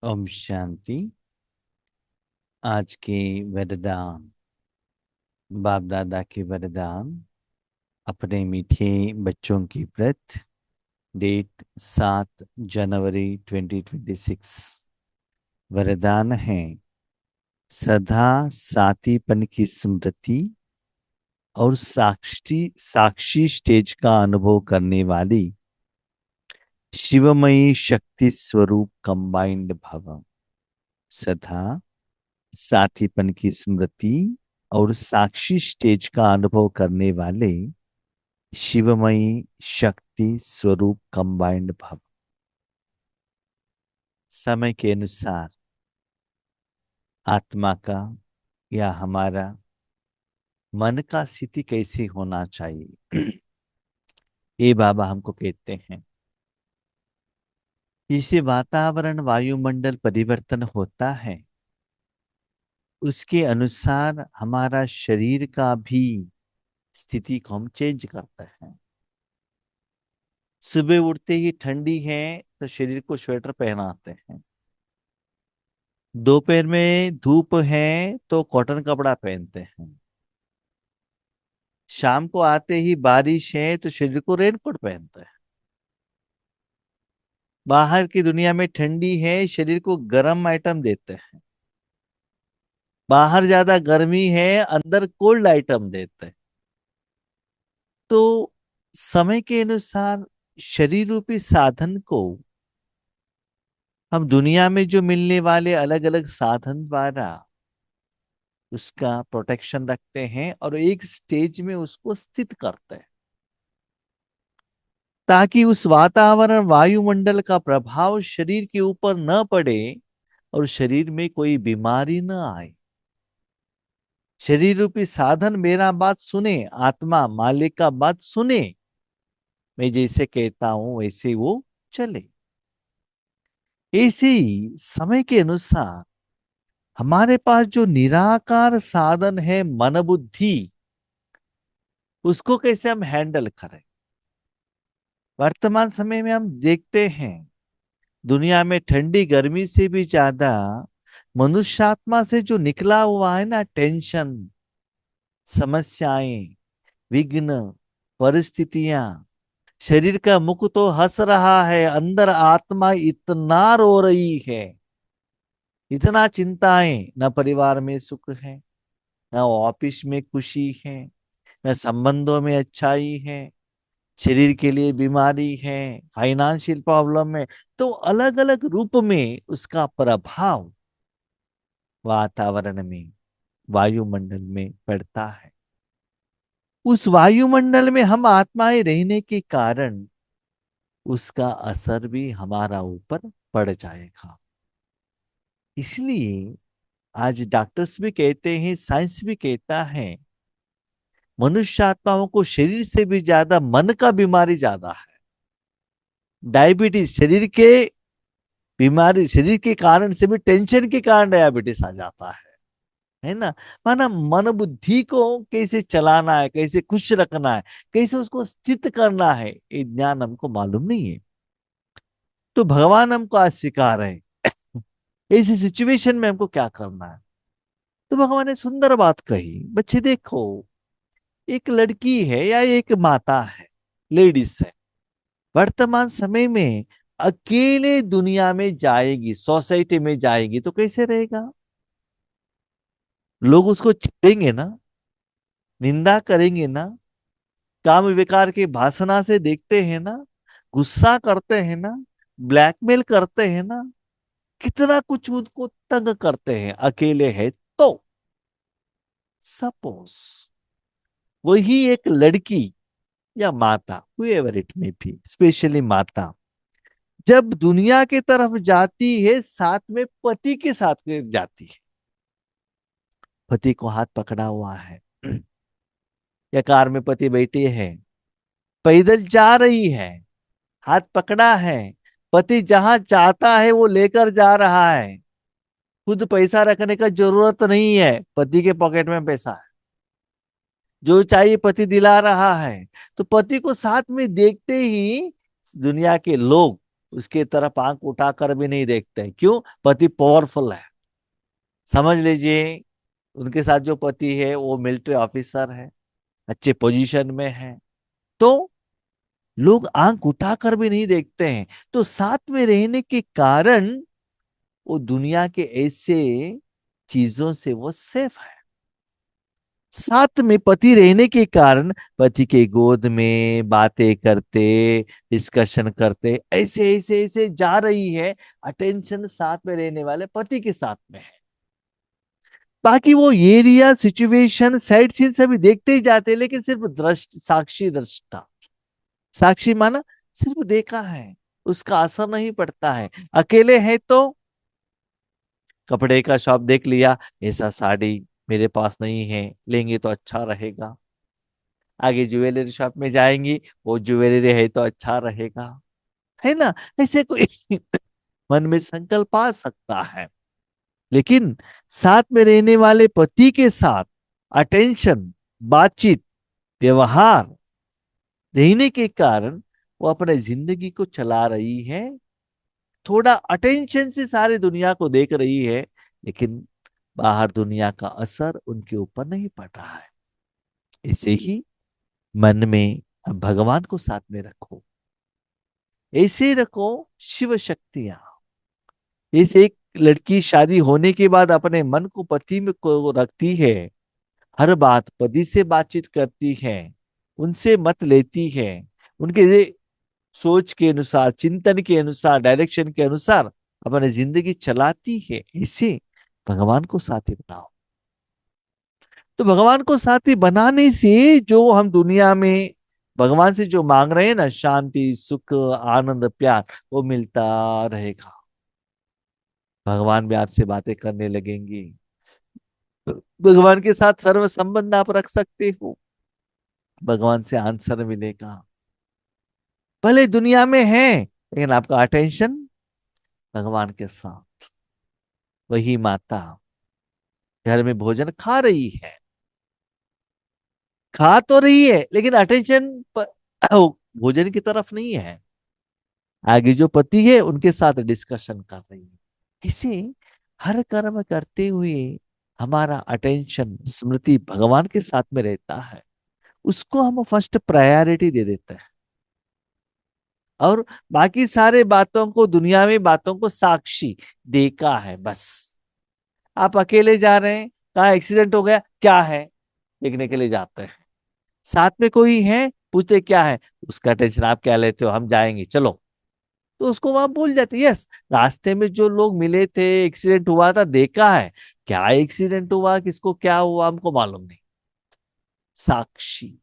ओम शांति। आज के वरदान, बाप दादा के वरदान अपने मीठे बच्चों की प्रत। डेट 7 जनवरी 2026। वरदान है सदा साथीपन की स्मृति और साक्षी साक्षी स्टेज का अनुभव करने वाली शिवमयी शक्ति स्वरूप कंबाइंड भव। सदा साथीपन की स्मृति और साक्षी स्टेज का अनुभव करने वाले शिवमयी शक्ति स्वरूप कंबाइंड भव। समय के अनुसार आत्मा का या हमारा मन का स्थिति कैसे होना चाहिए, ये बाबा हमको कहते हैं। जैसे वातावरण वायुमंडल परिवर्तन होता है, उसके अनुसार हमारा शरीर का भी स्थिति को हम चेंज करते हैं। सुबह उठते ही ठंडी है तो शरीर को स्वेटर पहनाते हैं। दोपहर में धूप है तो कॉटन कपड़ा पहनते हैं। शाम को आते ही बारिश है तो शरीर को रेनकोट पहनते हैं। बाहर की दुनिया में ठंडी है, शरीर को गर्म आइटम देते हैं। बाहर ज्यादा गर्मी है, अंदर कोल्ड आइटम देते हैं। तो समय के अनुसार शरीर रूपी साधन को हम दुनिया में जो मिलने वाले अलग अलग साधन द्वारा उसका प्रोटेक्शन रखते हैं और एक स्टेज में उसको स्थित करते हैं, ताकि उस वातावरण वायुमंडल का प्रभाव शरीर के ऊपर न पड़े और शरीर में कोई बीमारी न आए। शरीर रूपी साधन मेरा बात सुने, आत्मा मालिक का बात सुने, मैं जैसे कहता हूं वैसे वो चले। ऐसे ही समय के अनुसार हमारे पास जो निराकार साधन है मन बुद्धि, उसको कैसे हम हैंडल करें। वर्तमान समय में हम देखते हैं दुनिया में ठंडी गर्मी से भी ज्यादा मनुष्यात्मा से जो निकला हुआ है ना, टेंशन, समस्याएं, विघ्न, परिस्थितियां, शरीर का मुख तो हंस रहा है, अंदर आत्मा इतना रो रही है। इतना चिंताएं, न परिवार में सुख है, न ऑफिस में खुशी है, न संबंधों में अच्छाई है, शरीर के लिए बीमारी है, फाइनेंशियल प्रॉब्लम है। तो अलग अलग रूप में उसका प्रभाव वातावरण में, वायुमंडल में पड़ता है। उस वायुमंडल में हम आत्माएं रहने के कारण उसका असर भी हमारा ऊपर पड़ जाएगा। इसलिए आज डॉक्टर्स भी कहते हैं, साइंस भी कहता है, मनुष्य आत्माओं को शरीर से भी ज्यादा मन का बीमारी ज्यादा है। डायबिटीज शरीर के बीमारी, शरीर के कारण से भी टेंशन के कारण डायबिटीज आ जाता है ना। माना मन बुद्धि को कैसे चलाना है, कैसे खुश रखना है, कैसे उसको स्थित करना है, ये ज्ञान हमको मालूम नहीं है। तो भगवान हमको आज सिखा रहे हैं ऐसी सिचुएशन में हमको क्या करना है। तो भगवान ने सुंदर बात कही, बच्चे देखो, एक लड़की है या एक माता है, लेडीज है, वर्तमान समय में अकेले दुनिया में जाएगी, सोसाइटी में जाएगी तो कैसे रहेगा। लोग उसको छेड़ेंगे ना, निंदा करेंगे ना, काम विकार की भाषणा से देखते हैं ना, गुस्सा करते हैं ना, ब्लैकमेल करते हैं ना, कितना कुछ उनको तंग करते हैं अकेले है तो। सपोज वही एक लड़की या माता, हुएवर इट में भी, स्पेशली माता, जब दुनिया की तरफ जाती है साथ में पति के साथ जाती है। पति को हाथ पकड़ा हुआ है या कार में पति बैठे हैं, पैदल जा रही है, हाथ पकड़ा है, पति जहां चाहता है वो लेकर जा रहा है। खुद पैसा रखने का जरूरत नहीं है, पति के पॉकेट में पैसा है, जो चाहिए पति दिला रहा है। तो पति को साथ में देखते ही दुनिया के लोग उसके तरफ आंख उठाकर भी नहीं देखते। क्यों? पति पावरफुल है। समझ लीजिए, उनके साथ जो पति है वो मिलिट्री ऑफिसर है, अच्छे पोजीशन में है, तो लोग आंख उठाकर भी नहीं देखते हैं। तो साथ में रहने के कारण वो दुनिया के ऐसे चीजों से वो सेफ है। साथ में पति रहने के कारण पति के गोद में बातें करते, डिस्कशन करते, ऐसे ऐसे ऐसे जा रही है। अटेंशन साथ में रहने वाले पति के साथ में है। बाकी वो एरिया, सिचुएशन, साइड सीन सभी देखते ही जाते हैं, लेकिन सिर्फ दृष्ट साक्षी दृष्टा। साक्षी माना सिर्फ देखा है, उसका असर नहीं पड़ता है। अकेले है तो कपड़े का शॉप देख लिया, ऐसा साड़ी मेरे पास नहीं है, लेंगे तो अच्छा रहेगा। आगे ज्वेलरी शॉप में जाएंगी, वो ज्वेलरी है तो अच्छा रहेगा, है ना? ऐसे कोई मन में संकल्प आ सकता है। लेकिन साथ में रहने वाले पति के साथ अटेंशन, बातचीत, व्यवहार रहने के कारण वो अपने जिंदगी को चला रही है। थोड़ा अटेंशन से सारी दुनिया को देख रही है, लेकिन बाहर दुनिया का असर उनके ऊपर नहीं पड़ रहा है। ऐसे ही मन में अब भगवान को साथ में रखो। ऐसे ही रखो शिव शक्तियां। जैसे एक लड़की शादी होने के बाद अपने मन को पति में को रखती है, हर बात पति से बातचीत करती है, उनसे मत लेती है, उनके सोच के अनुसार, चिंतन के अनुसार, डायरेक्शन के अनुसार अपनी जिंदगी चलाती है। इसे भगवान को साथी बनाओ। तो भगवान को साथी बनाने से जो हम दुनिया में भगवान से जो मांग रहे हैं ना, शांति, सुख, आनंद, प्यार, वो मिलता रहेगा। भगवान भी आपसे बातें करने लगेंगे। भगवान के साथ सर्व संबंध आप रख सकते हो, भगवान से आंसर मिलेगा। भले दुनिया में है, लेकिन आपका अटेंशन भगवान के साथ। वही माता घर में भोजन खा रही है, खा तो रही है, लेकिन अटेंशन भोजन की तरफ नहीं है। आगे जो पति है उनके साथ डिस्कशन कर रही है। इसे हर कर्म करते हुए हमारा अटेंशन, स्मृति भगवान के साथ में रहता है। उसको हम फर्स्ट प्रायोरिटी दे देते हैं, और बाकी सारे बातों को, दुनिया में बातों को साक्षी देखा है बस। आप अकेले जा रहे हैं, कहा एक्सीडेंट हो गया, क्या है, देखने के लिए जाते हैं। साथ में कोई है, पूछते क्या है, उसका टेंशन आप क्या लेते हो, हम जाएंगे चलो। तो उसको वहां भूल जाते, यस रास्ते में जो लोग मिले थे, एक्सीडेंट हुआ था, देखा है, क्या एक्सीडेंट हुआ, किसको क्या हुआ, हमको मालूम नहीं। साक्षी।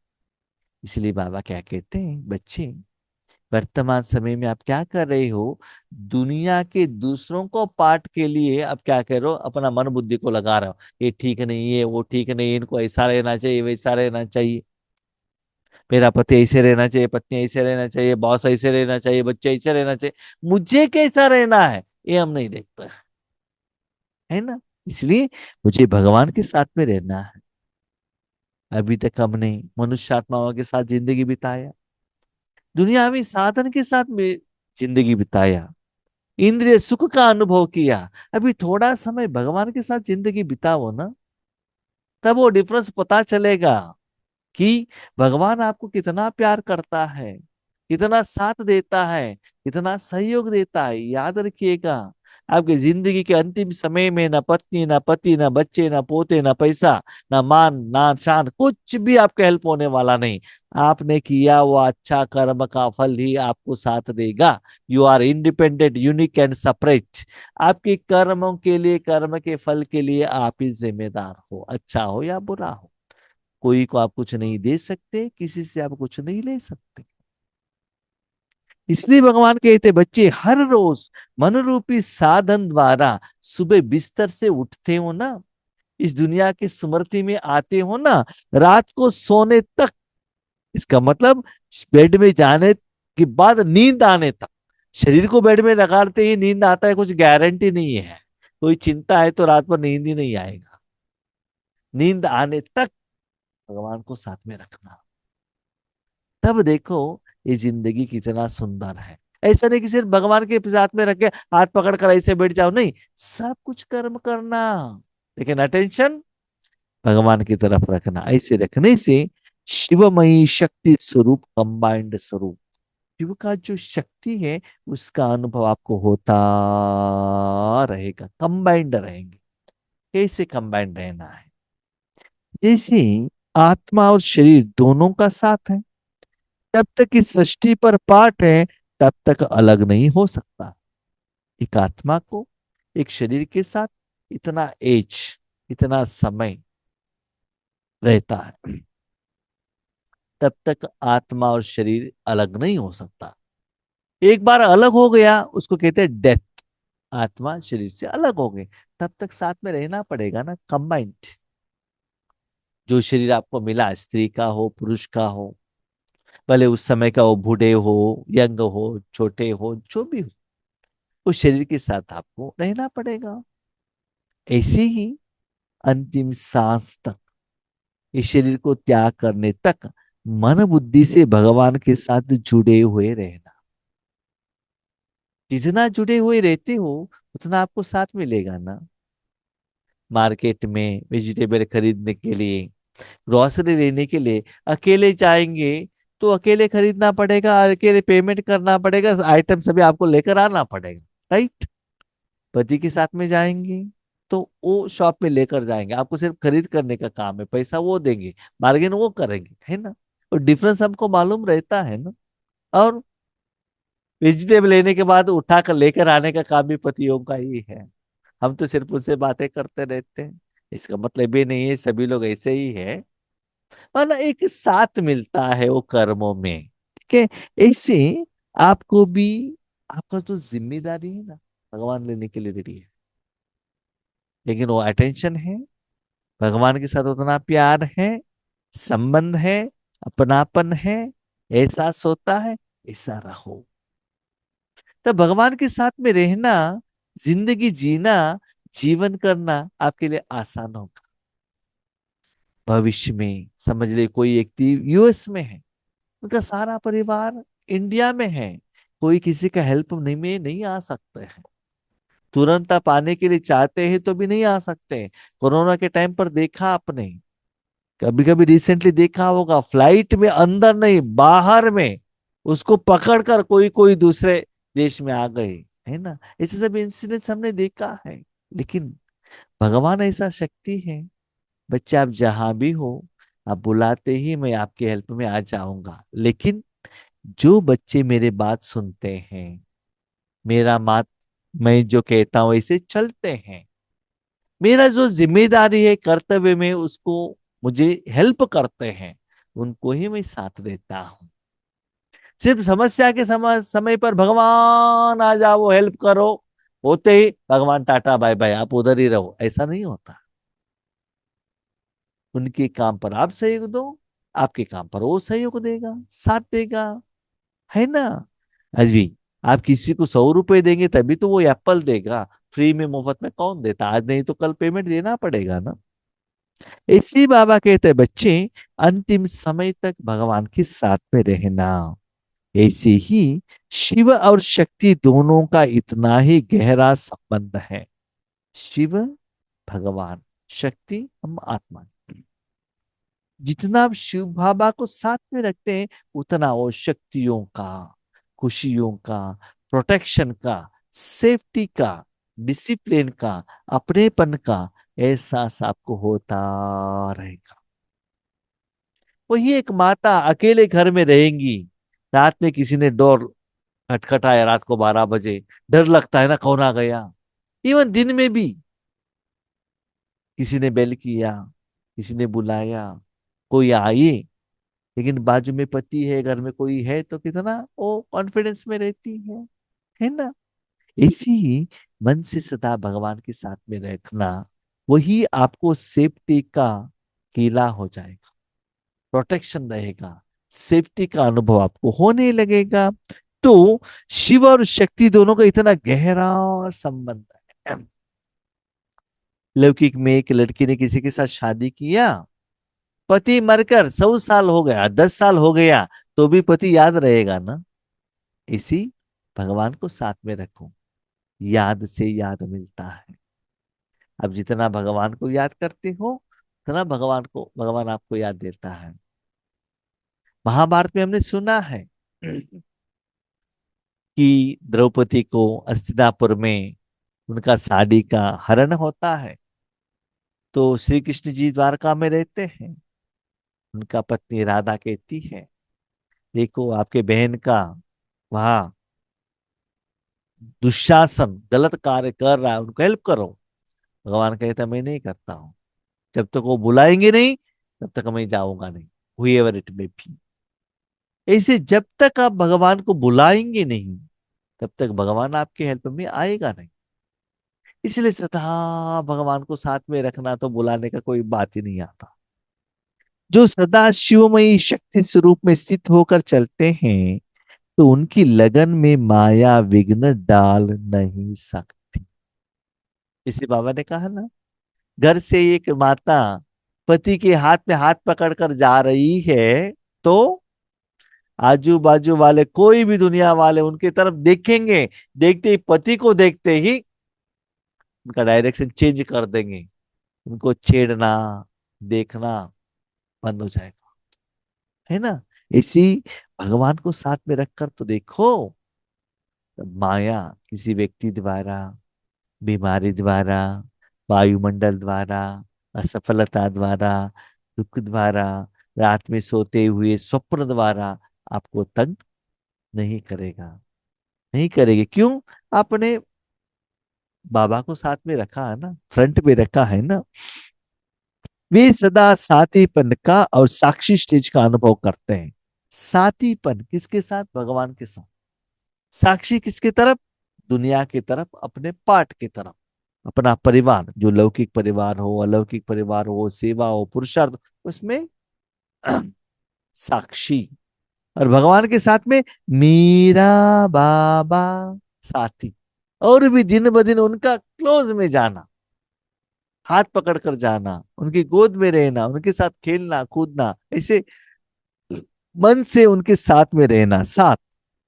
इसलिए बाबा क्या कहते हैं, बच्चे वर्तमान समय में आप क्या कर रहे हो, दुनिया के दूसरों को पाठ के लिए आप क्या कर रहे हो, अपना मन बुद्धि को लगा रहे हो। ये ठीक नहीं है, वो ठीक नहीं है, इनको ऐसा रहना चाहिए, वैसा रहना चाहिए, मेरा पति ऐसे रहना चाहिए, पत्नी ऐसे रहना चाहिए, बॉस ऐसे रहना चाहिए, बच्चे ऐसे रहना चाहिए, मुझे कैसा रहना है ये हम नहीं देखते हैं, है ना? इसलिए मुझे भगवान के साथ में रहना है। अभी तक हमने मनुष्य आत्माओं के साथ जिंदगी बिताया, दुनियावी साधन के साथ में जिंदगी बिताया, इंद्रिय सुख का अनुभव किया। अभी थोड़ा समय भगवान के साथ जिंदगी बिताओ ना, तब वो डिफरेंस पता चलेगा कि भगवान आपको कितना प्यार करता है, कितना साथ देता है, कितना सहयोग देता है। याद रखिएगा, आपकी जिंदगी के अंतिम समय में ना पत्नी, ना पति, ना बच्चे, ना पोते, ना पैसा, ना मान, ना शान, कुछ भी आपके हेल्प होने वाला नहीं। आपने किया वो अच्छा कर्म का फल ही आपको साथ देगा। You are independent, unique and separate. आपके कर्मों के लिए, कर्म के फल के लिए आप ही जिम्मेदार हो, अच्छा हो या बुरा हो। कोई को आप कुछ नहीं दे सकते, किसी से आप कुछ नहीं ले सकते। इसलिए भगवान कहते, बच्चे हर रोज मन रूपी साधन द्वारा सुबह बिस्तर से उठते हो ना, इस दुनिया की स्मृति में आते हो ना, रात को सोने तक, इसका मतलब बेड में जाने के बाद नींद आने तक। शरीर को बेड में लगाते ही नींद आता है, कुछ गारंटी नहीं है। कोई चिंता है तो रात भर नींद ही नहीं आएगा। नींद आने तक भगवान को साथ में रखना, तब देखो ये जिंदगी कितना सुंदर है। ऐसा नहीं कि सिर्फ भगवान के साथ में रख के हाथ पकड़ कर ऐसे बैठ जाओ, नहीं, सब कुछ कर्म करना, लेकिन अटेंशन भगवान की तरफ रखना। ऐसे रखने से शिवमयी शक्ति स्वरूप, कंबाइंड स्वरूप, शिव का जो शक्ति है उसका अनुभव आपको होता रहेगा, कंबाइंड रहेंगे। कैसे कंबाइंड रहना है? जैसे आत्मा और शरीर दोनों का साथ है, जब तक इस सृष्टि पर पार्ट है तब तक अलग नहीं हो सकता। एक आत्मा को एक शरीर के साथ इतना एज, इतना समय रहता है, तब तक आत्मा और शरीर अलग नहीं हो सकता। एक बार अलग हो गया उसको कहते हैं डेथ, आत्मा शरीर से अलग हो गए, तब तक साथ में रहना पड़ेगा ना, कंबाइंड। जो शरीर आपको मिला, स्त्री का हो पुरुष का हो, भले उस समय का हो, बूढ़े हो, यंग हो, छोटे हो, जो भी हो, उस शरीर के साथ आपको रहना पड़ेगा। ऐसे ही अंतिम सांस तक, इस शरीर को त्याग करने तक मन बुद्धि से भगवान के साथ जुड़े हुए रहना। जितना जुड़े हुए रहते हो उतना आपको साथ मिलेगा ना। मार्केट में वेजिटेबल खरीदने के लिए, ग्रोसरी लेने के लिए अकेले जाएंगे तो अकेले खरीदना पड़ेगा, अकेले पेमेंट करना पड़ेगा, आइटम सभी आपको लेकर आना पड़ेगा, राइट। पति के साथ में जाएंगे तो वो शॉप में लेकर जाएंगे, आपको सिर्फ खरीद करने का काम है, पैसा वो देंगे, बार्गेन वो करेंगे, है ना। और डिफरेंस हमको मालूम रहता है ना। और वेजिटेबल लेने के बाद उठा कर लेकर आने का काम भी पतियों का ही है। हम तो सिर्फ उनसे बातें करते रहते हैं, इसका मतलब ये नहीं है सभी लोग ऐसे ही है, मतलब एक साथ मिलता है वो कर्मों में, ठीक है। ऐसे आपको भी, आपका जो जिम्मेदारी है ना, भगवान लेने के लिए रेडी है, लेकिन वो अटेंशन है, भगवान के साथ उतना प्यार है, संबंध है, अपनापन है, एहसास होता है, ऐसा रहो। तो भगवान के साथ में रहना, जिंदगी जीना, जीवन करना आपके लिए आसान होगा। भविष्य में समझ ले कोई व्यक्ति यूएस में है, उनका सारा परिवार इंडिया में है, कोई किसी का हेल्प नहीं में नहीं आ सकते हैं, तुरंत आप आने के लिए चाहते हैं तो भी नहीं आ सकते। कोरोना के टाइम पर देखा आपने, कभी कभी रिसेंटली देखा होगा, फ्लाइट में अंदर नहीं बाहर में उसको पकड़कर कोई कोई दूसरे देश में आ गए, है ना। ऐसे सब इंसिडेंट्स हमने देखा है। लेकिन भगवान ऐसा शक्ति है, बच्चे आप जहां भी हो, आप बुलाते ही मैं आपकी हेल्प में आ जाऊंगा। लेकिन जो बच्चे मेरे बात सुनते हैं, मेरा मात मैं जो कहता हूं ऐसे चलते हैं, मेरा जो जिम्मेदारी है कर्तव्य में उसको मुझे हेल्प करते हैं, उनको ही मैं साथ देता हूँ। सिर्फ समस्या के समय पर भगवान आ जाओ हेल्प करो, होते ही भगवान टाटा बाय बाय आप उधर ही रहो, ऐसा नहीं होता। उनके काम पर आप सहयोग दो, आपके काम पर वो सहयोग देगा, साथ देगा, है ना। आज भी आप किसी को 100 रुपए देंगे तभी तो वो एप्पल देगा, फ्री में मुफ्त में कौन देता, आज नहीं तो कल पेमेंट देना पड़ेगा ना। इसी बाबा कहते हैं बच्चे, अंतिम समय तक भगवान के साथ में रहना। ऐसे ही शिव और शक्ति दोनों का इतना ही गहरा संबंध है। शिव भगवान, शक्ति हम आत्मा, जितना आप शिव बाबा को साथ में रखते हैं उतना वो शक्तियों का, खुशियों का, प्रोटेक्शन का, सेफ्टी का, डिसिप्लिन का, अपनेपन का एहसास आपको होता रहेगा। वही एक माता अकेले घर में रहेंगी, रात में किसी ने डोर खटखटाया, रात को 12 बजे, डर लगता है ना कौन आ गया। इवन दिन में भी किसी ने बेल किया, किसी ने बुलाया, कोई आए, लेकिन बाजू में पति है, घर में कोई है तो कितना वो कॉन्फिडेंस में रहती है ना। इसी ही मन से सदा भगवान के साथ में रखना, वही आपको सेफ्टी का किला हो जाएगा, प्रोटेक्शन रहेगा, सेफ्टी का अनुभव आपको होने लगेगा। तो शिव और शक्ति दोनों का इतना गहरा संबंध है। लौकिक में एक लड़की ने किसी के साथ शादी किया, पति मरकर 100 साल हो गया, 10 साल हो गया, तो भी पति याद रहेगा ना। इसी भगवान को साथ में रखो, याद से याद मिलता है। अब जितना भगवान को याद करते हो, उतना भगवान आपको याद देता है। महाभारत में हमने सुना है कि द्रौपदी को हस्तिनापुर में उनका साड़ी का हरण होता है। तो श्री कृष्ण जी द्वारका में रहते हैं। उनका पत्नी राधा कहती है, देखो आपके बहन का वहां दुशासन गलत कार्य कर रहा है, उनको हेल्प करो। भगवान कहता मैं नहीं करता हूं, जब तक वो बुलाएंगे नहीं तब तक मैं जाऊंगा नहीं, हुएवर इट मे बी। ऐसे जब तक आप भगवान को बुलाएंगे नहीं, तब तक भगवान आपके हेल्प में आएगा नहीं। इसलिए सदा भगवान को साथ में रखना, तो बुलाने का कोई बात ही नहीं आता। जो सदा शिवमयी शक्ति स्वरूप में स्थित होकर चलते हैं, तो उनकी लगन में माया विघ्न डाल नहीं सकती। इसी बाबा ने कहा ना, घर से एक माता पति के हाथ में हाथ पकड़कर जा रही है, तो आजू बाजू वाले कोई भी दुनिया वाले उनकी तरफ देखेंगे, देखते ही पति को देखते ही उनका डायरेक्शन चेंज कर देंगे, उनको छेड़ना देखना बंद हो जाएगा, है ना। इसी भगवान को साथ में रखकर तो देखो, माया किसी व्यक्ति द्वारा, बीमारी द्वारा, वायुमंडल द्वारा, असफलता द्वारा, दुख द्वारा, रात में सोते हुए स्वप्न द्वारा आपको तंग नहीं करेगा, नहीं करेगी। क्यों? आपने बाबा को साथ में रखा है ना, फ्रंट में रखा है ना। वे सदा साथीपन का और साक्षी स्टेज का अनुभव करते हैं। साथीपन किसके साथ? भगवान के साथ। साक्षी किसके तरफ? दुनिया की तरफ, अपने पार्ट की तरफ। अपना परिवार, जो लौकिक परिवार हो, अलौकिक परिवार हो, सेवा हो, पुरुषार्थ, उसमें साक्षी। और भगवान के साथ में मेरा बाबा साथी। और भी दिन ब दिन उनका क्लोज में जाना, हाथ पकड़ कर जाना, उनकी गोद में रहना, उनके साथ खेलना कूदना, ऐसे मन से उनके साथ में रहना। साथ,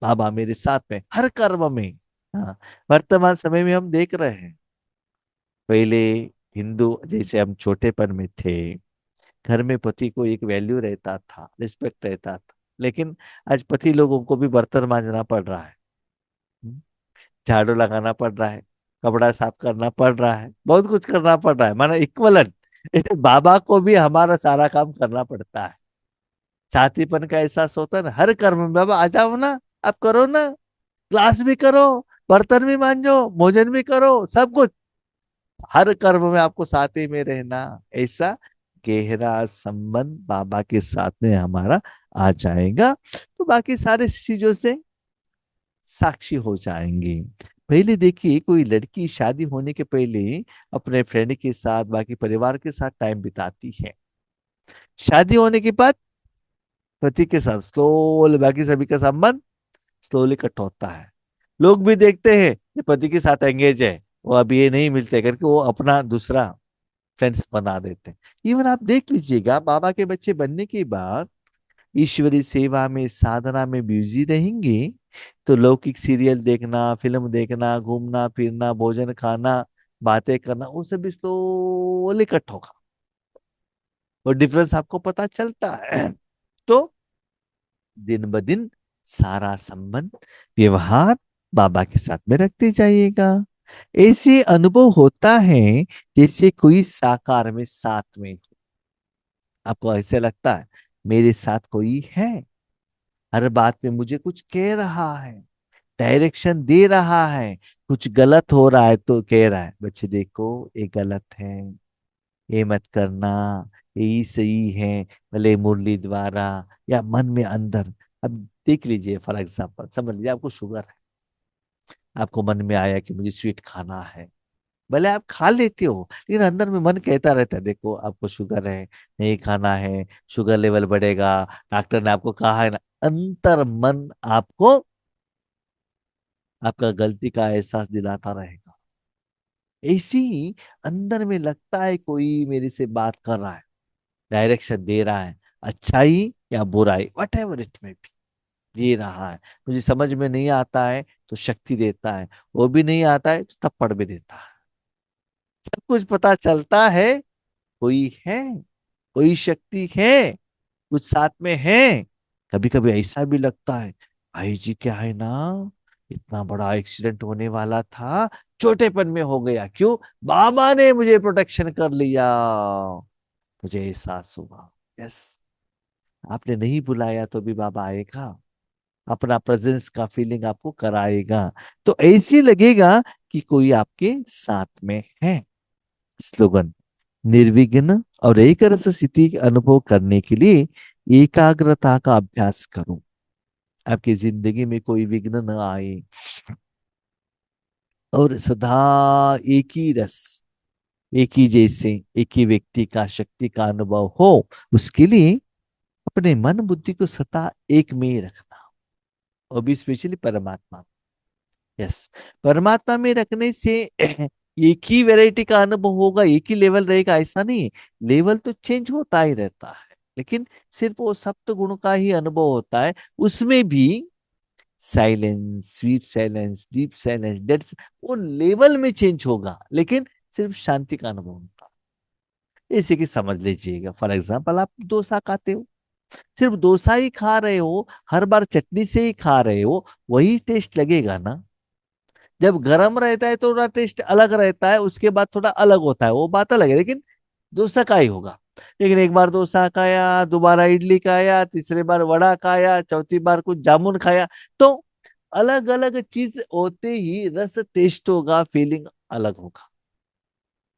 बाबा मेरे साथ में हर कर्म में। हाँ, वर्तमान समय में हम देख रहे हैं, पहले हिंदू जैसे हम छोटेपन में थे, घर में पति को एक वैल्यू रहता था, रिस्पेक्ट रहता था। लेकिन आज पति लोगों को भी बर्तन मांजना पड़ रहा है, हम्म, झाड़ू लगाना पड़ रहा है, कपड़ा साफ करना पड़ रहा है, बहुत कुछ करना पड़ रहा है, माना इक्वलन। ऐसे बाबा को भी हमारा सारा काम करना पड़ता है। साथीपन का एहसास होता है ना हर कर्म में, बाबा आ जाओ ना, आप करो ना, क्लास भी करो, बर्तन भी मांजो, भोजन भी करो, सब कुछ, हर कर्म में आपको साथी में रहना। ऐसा गहरा संबंध बाबा के साथ में हमारा आ जाएगा, तो बाकी सारी चीजों से साक्षी हो जाएंगे। पहले देखिए, कोई लड़की शादी होने के पहले अपने फ्रेंड के साथ, बाकी परिवार के साथ टाइम बिताती है। शादी होने के बाद पति के साथ स्लोली बाकी सभी का संबंध स्लोली कट होता है। लोग भी देखते हैं कि पति के साथ एंगेज है, वो अभी ये नहीं मिलते करके वो अपना दूसरा फ्रेंड्स बना देते हैं। इवन आप देख लीजिएगा, बाबा के बच्चे बनने के बाद ईश्वरी सेवा में, साधना में बिजी रहेंगे, तो लौकिक सीरियल देखना, फिल्म देखना, घूमना फिरना, भोजन खाना, बातें करना, वो सब स्लोली कट होगा। और डिफरेंस आपको पता चलता है। तो दिन ब दिन सारा संबंध, व्यवहार बाबा के साथ में रखते जाइएगा। ऐसे अनुभव होता है जैसे कोई साकार में साथ में हो। आपको ऐसे लगता है मेरे साथ कोई है, हर बात में मुझे कुछ कह रहा है, डायरेक्शन दे रहा है। कुछ गलत हो रहा है तो कह रहा है, बच्चे देखो ये गलत है, ये मत करना, यही सही है, भले मुरली द्वारा या मन में अंदर। अब देख लीजिए, फॉर एग्जाम्पल समझ लीजिए आपको शुगर है, आपको मन में आया कि मुझे स्वीट खाना है, भले आप खा लेते हो, लेकिन अंदर में मन कहता रहता है देखो आपको शुगर है, नहीं खाना है, शुगर लेवल बढ़ेगा, डॉक्टर ने आपको कहा है ना। अंतर मन आपको आपका गलती का एहसास दिलाता रहेगा। ऐसी ही अंदर में लगता है कोई मेरे से बात कर रहा है, डायरेक्शन दे रहा है, अच्छाई या बुराई, वट एवर इट में भी, ये रहा है। मुझे समझ में नहीं आता है तो शक्ति देता है, वो भी नहीं आता है तो थप्पड़ भी देता है। सब कुछ पता चलता है, कोई है, कोई शक्ति है, कुछ साथ में है। कभी कभी ऐसा भी लगता है, भाई जी क्या है ना, इतना बड़ा एक्सीडेंट होने वाला था, छोटेपन में हो गया, क्यों? बाबा ने मुझे प्रोटेक्शन कर लिया, मुझे एहसास हुआ। यस, आपने नहीं बुलाया तो भी बाबा आएगा, अपना प्रेजेंस का फीलिंग आपको कराएगा। तो ऐसे लगेगा कि कोई आपके साथ में है। स्लोगन: निर्विघ्न और एक रस स्थिति का अनुभव करने के लिए एकाग्रता का अभ्यास करो। आपकी जिंदगी में कोई विघ्न न आए और सदा एक ही रस, एक ही जैसे, एक ही व्यक्ति का शक्ति का अनुभव हो। उसके लिए अपने मन बुद्धि को सदा एक में ही रखना, और भी स्पेशली परमात्मा। यस, परमात्मा में रखने से एक ही वैरायटी का अनुभव होगा, एक ही लेवल रहेगा ऐसा नहीं है। लेवल तो चेंज होता ही रहता है, लेकिन सिर्फ वो सप्त गुण का ही अनुभव होता है। उसमें भी silence, sweet silence, deep silence, dead, वो लेवल में चेंज होगा, लेकिन सिर्फ शांति का अनुभव होता है। इसी की समझ लीजिएगा, फॉर एग्जाम्पल आप डोसा खाते हो, सिर्फ डोसा ही खा रहे हो, हर बार चटनी से ही खा रहे हो, वही टेस्ट लगेगा ना। जब गर्म रहता है तो थोड़ा टेस्ट अलग रहता है, उसके बाद थोड़ा अलग होता है, वो बात अलग है, लेकिन डोसा का ही होगा। लेकिन एक बार डोसा खाया, दोबारा इडली खाया, तीसरी बार वड़ा खाया, चौथी बार कुछ जामुन खाया, तो अलग अलग चीज होते ही रस टेस्ट होगा, फीलिंग अलग होगा।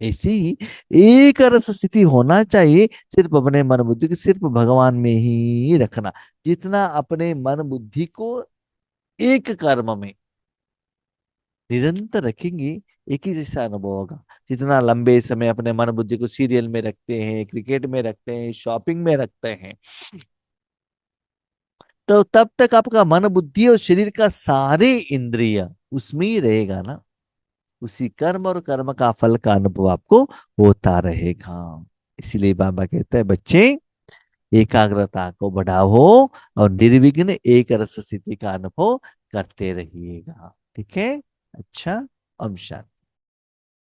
ऐसी ही एक रस स्थिति होना चाहिए, सिर्फ अपने मन बुद्धि को सिर्फ भगवान में ही रखना। जितना अपने मन बुद्धि को एक कर्म में निरंतर रखेंगे, एक ही जैसा अनुभव होगा। जितना लंबे समय अपने मन बुद्धि को सीरियल में रखते हैं, क्रिकेट में रखते हैं, शॉपिंग में रखते हैं, तो तब तक आपका मन बुद्धि और शरीर का सारे इंद्रिय उसमें ही रहेगा ना। उसी कर्म और कर्म का फल का अनुभव आपको होता रहेगा। इसीलिए बाबा कहते हैं, बच्चे एकाग्रता को बढ़ाओ और निर्विघ्न एक रस स्थिति का अनुभव करते रहिएगा। ठीक है? अच्छा, ओम शांति।